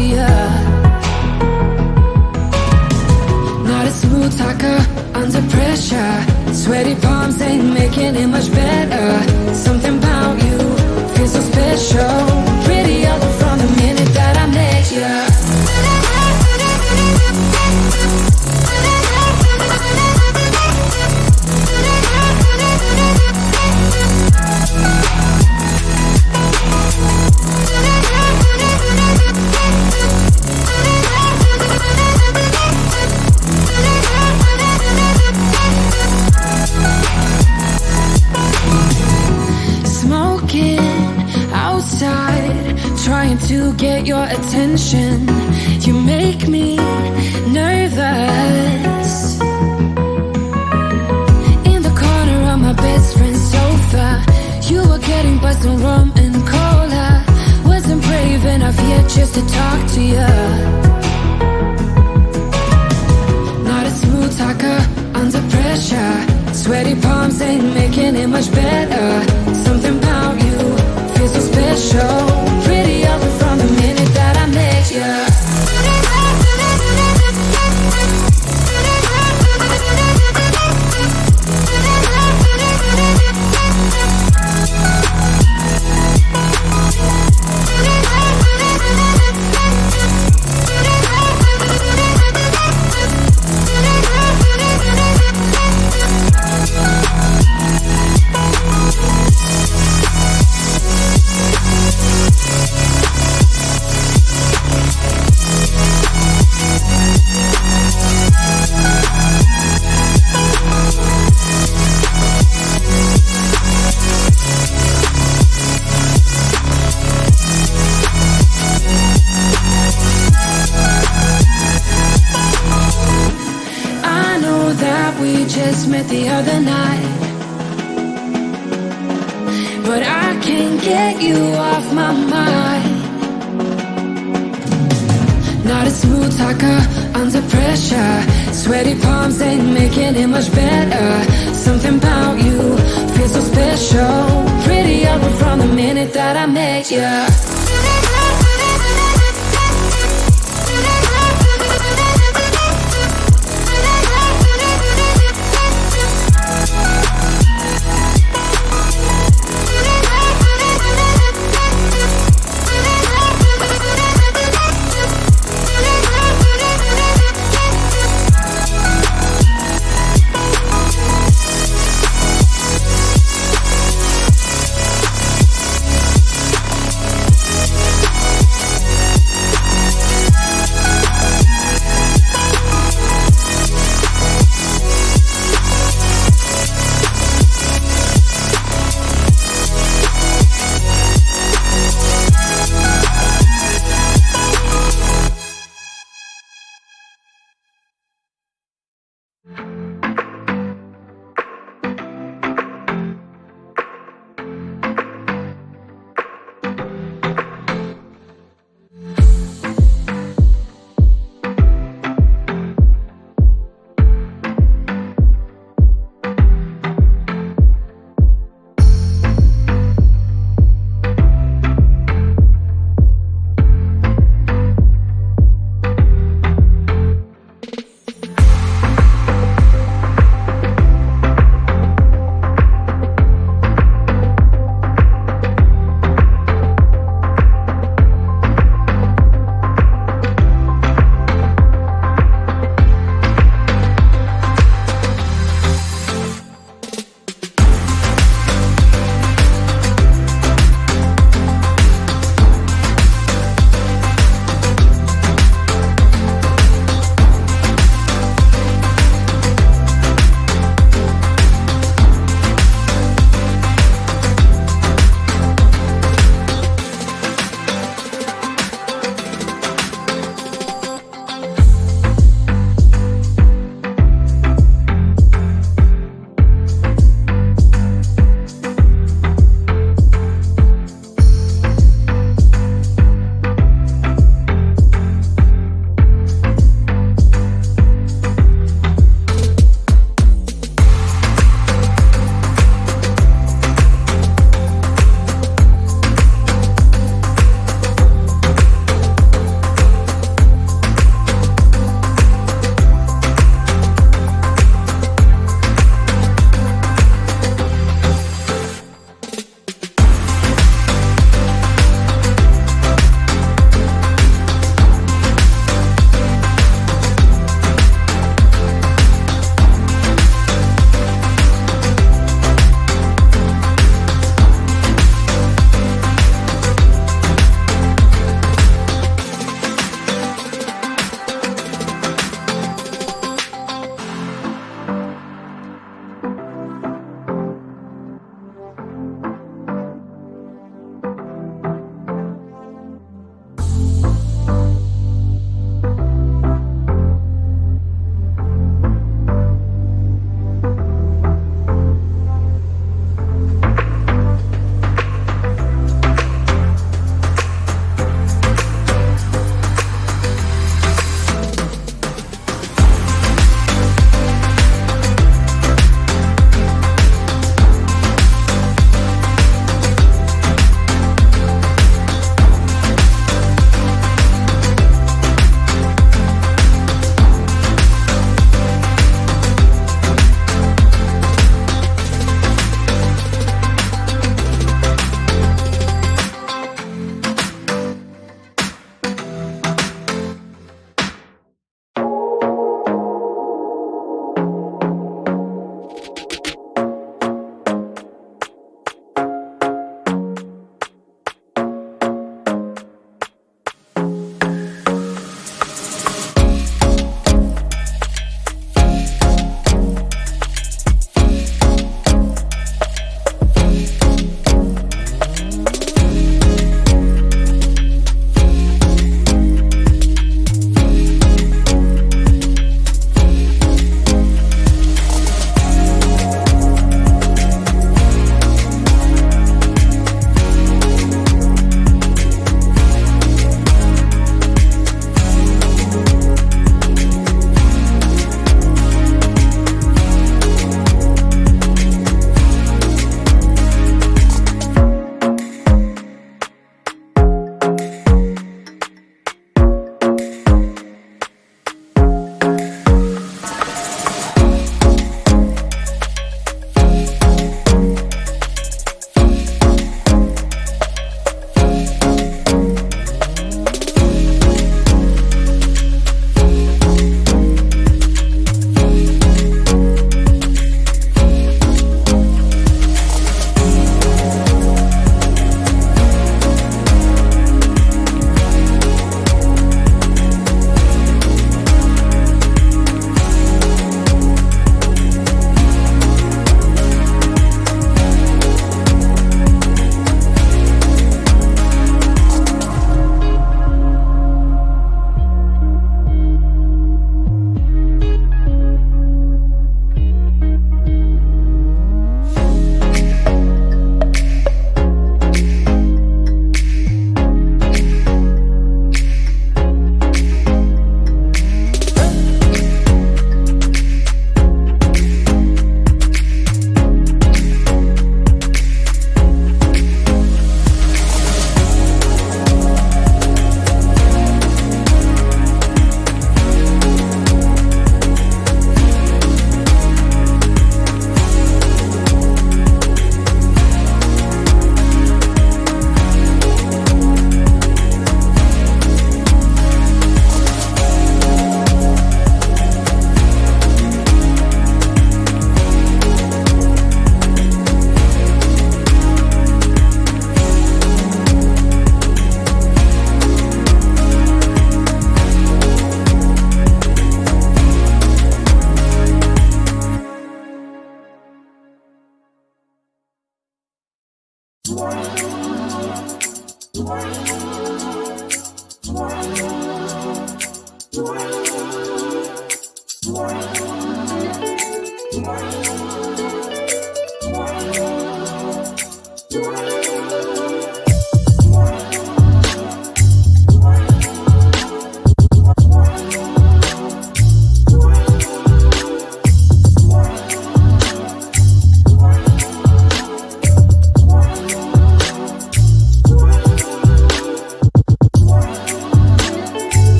to ya. Not a smooth talker under pressure. Sweaty palms ain't making it much better. Something about you feels so special. Prettier from the minute that I met ya. Trying to get your attention. You make me nervous. In the corner of my best friend's sofa, you were getting buzzed on rum and cola. Wasn't brave enough yet just to talk to you. Not a smooth talker under pressure. Sweaty palms ain't making it much better. Something about you feels so special. Prettier from the minute that I met ya. Just met the other night, but I can't get you off my mind. Not a smooth talker under pressure. Sweaty palms ain't making it much better. Something about you feels so special. Prettier from the minute that I met ya.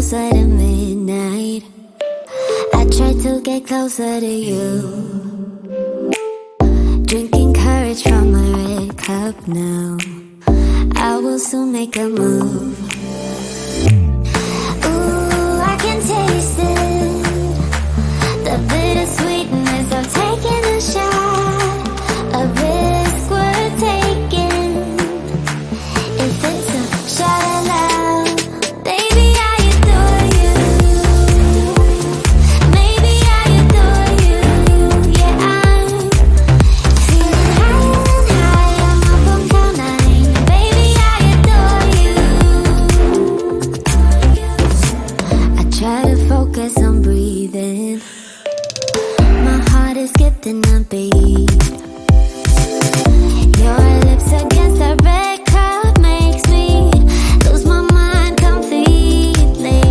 closer to midnight. I try to get closer to you. Drinking courage from my red cup now. I will soon make a move. Ooh, I can taste it. The bittersweetness of taking a shot. A risk worth taking. If it's a shot of love, baby, I adore you. Maybe I adore you. Yeah, I'm feeling high. I'm up on cloud nine. Baby, I adore you. I try to focus on breathing. My heart is skipping a beat. Your lips against the red cup makes me lose my mind completely.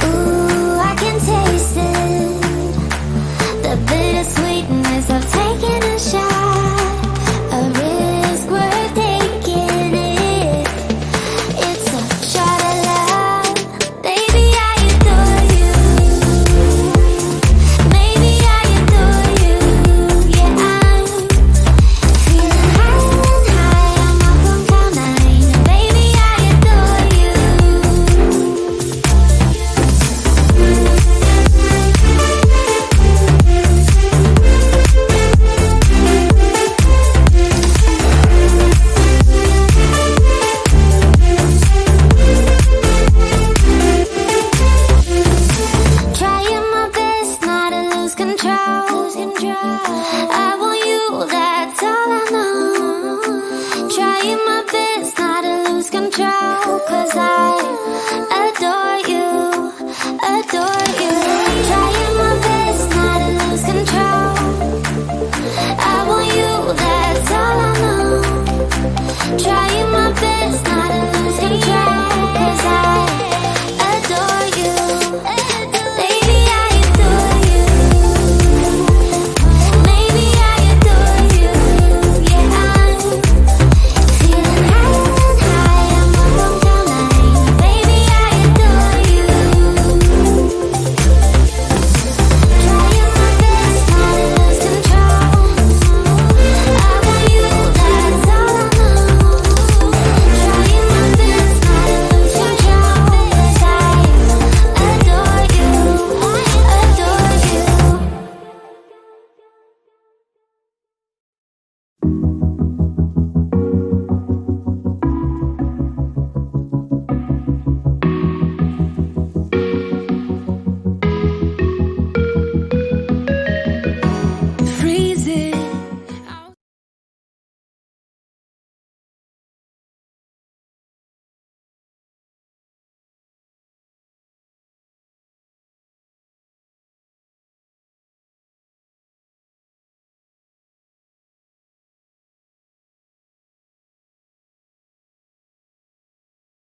Ooh, I can taste it. The bittersweetness of taking a shot. A risk worth taking it. It's a shot of love. Baby, I adore you. Maybe I adore you. Yeah, I'm feeling high. I'm up on cloud nine. Baby, I adore you. Trying my best not to lose control. I want you, that's all I know. Trying my best not to lose control. 'Cause I adore you, adore you. Trying